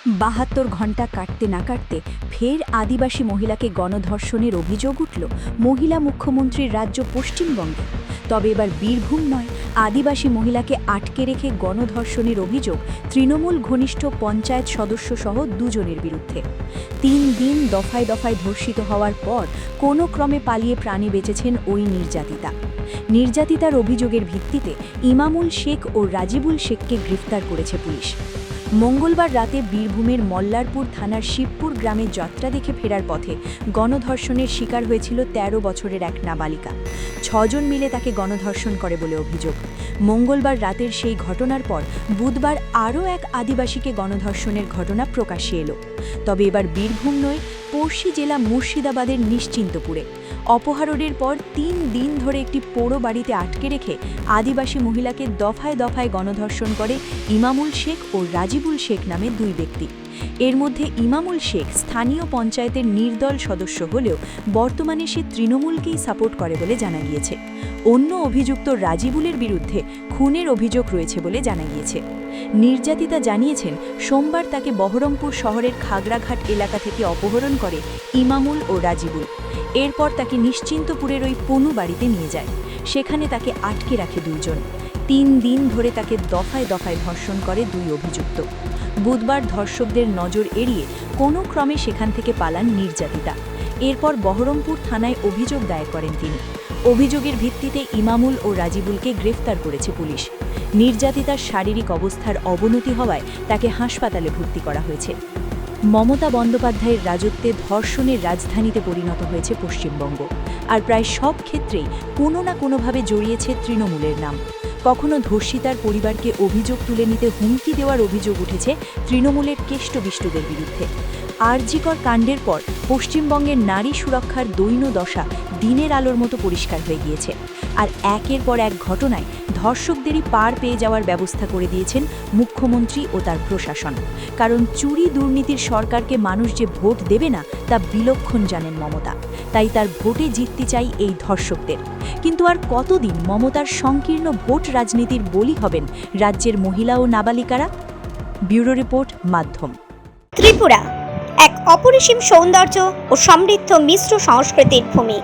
৭২ ঘণ্টা কাটতে না কাটতে ফের আদিবাসী মহিলাকে গণধর্ষণের অভিযোগ উঠল মহিলা মুখ্যমন্ত্রীর রাজ্য পশ্চিমবঙ্গে। তবে এবার বীরভূম নয়, আদিবাসী মহিলাকে আটকে রেখে গণধর্ষণের অভিযোগ তৃণমূল ঘনিষ্ঠ পঞ্চায়েত সদস্য সহ দুজনের বিরুদ্ধে। ৩ দিন দফায় দফায় ধর্ষিত হওয়ার পর কোনো ক্রমে পালিয়ে প্রাণে বেঁচেছেন ওই নির্যাতিতার অভিযোগের ভিত্তিতে ইমামুল শেখ ও রাজিবুল শেখকে গ্রেফতার করেছে পুলিশ। মঙ্গলবার রাতে বীরভূমের মল্লারপুর থানার শিবপুর গ্রামে যাত্রা দেখে ফেরার পথে গণধর্ষণের শিকার হয়েছিল ১৩ বছরের এক নাবালিকা। ৬ জন মিলে তাকে গণধর্ষণ করে বলে অভিযোগ। মঙ্গলবার রাতের সেই ঘটনার পর বুধবার আরও এক আদিবাসীকে গণধর্ষণের ঘটনা প্রকাশ্যে এলো। তবে এবার বীরভূম নয়, পড়শি জেলা মুর্শিদাবাদের নিশ্চিন্তপুরে অপহরণের পর ৩ দিন ধরে একটি পোড়ো বাড়িতে আটকে রেখে আদিবাসী মহিলাকে দফায় দফায় গণধর্ষণ করে ইমামুল শেখ ও রাজিবুল শেখ নামে ২ ব্যক্তি। এর মধ্যে ইমামুল শেখ স্থানীয় পঞ্চায়েতের নির্দল সদস্য হলেও বর্তমানে সে তৃণমূলকেই সাপোর্ট করে বলে জানা গিয়েছে। অন্য অভিযুক্ত রাজিবুলের বিরুদ্ধে খুনের অভিযোগ রয়েছে বলে জানা গিয়েছে। নির্যাতিতা জানিয়েছেন, সোমবার তাকে বহরমপুর শহরের খাগড়াঘাট এলাকা থেকে অপহরণ করে ইমামুল ও রাজিবুল। এরপর তাকে নিশ্চিন্তপুরের ওই পনু বাড়িতে নিয়ে যায়। সেখানে তাকে আটকে রাখে ২ জন। ৩ দিন ধরে তাকে দফায় দফায় ধর্ষণ করে ২ অভিযুক্ত। বুধবার ধর্ষকদের নজর এড়িয়ে কোনো ক্রমে সেখান থেকে পালান নির্যাতিতা। এরপর বহরমপুর থানায় অভিযোগ দায়ের করেন তিনি। অভিযোগের ভিত্তিতে ইমামুল ও রাজিবুলকে গ্রেফতার করেছে পুলিশ। নির্যাতিতার শারীরিক অবস্থার অবনতি হওয়ায় তাকে হাসপাতালে ভর্তি করা হয়েছে। মমতা বন্দ্যোপাধ্যায়ের রাজত্বে ধর্ষণের রাজধানীতে পরিণত হয়েছে পশ্চিমবঙ্গ। আর প্রায় সব ক্ষেত্রেই কোনো না কোনোভাবে জড়িয়েছে তৃণমূলের নাম। কখনো ধর্ষিতার পরিবারকে অভিযোগ তুলে নিতে হুমকি দেওয়ার অভিযোগ উঠেছে তৃণমূলের কেষ্টবিষ্টদের বিরুদ্ধে। আরজিকর কাণ্ডের পর পশ্চিমবঙ্গের নারী সুরক্ষার দৈন্য দশা দিনের আলোর মতো পরিষ্কার হয়ে গিয়েছে। আর একের পর এক ঘটনায় ধর্ষকদেরই পার পেয়ে যাওয়ার ব্যবস্থা করে দিয়েছেন মুখ্যমন্ত্রী ও তার প্রশাসন। কারণ চুরি দুর্নীতির সরকারকে মানুষ যে ভোট দেবে না তা বিলক্ষণ জানেন মমতা। তাই তার ভোটে জিততে চাই এই ধর্ষকদের। কিন্তু আর কতদিন মমতার সংকীর্ণ ভোট রাজনীতির বলি হবেন রাজ্যের মহিলা ও নাবালিকারা? ব্যুরো রিপোর্ট, মাধ্যম। ত্রিপুরা এক অপরিসীম সৌন্দর্য ও সমৃদ্ধ মিশ্র সংস্কৃতির ভূমি।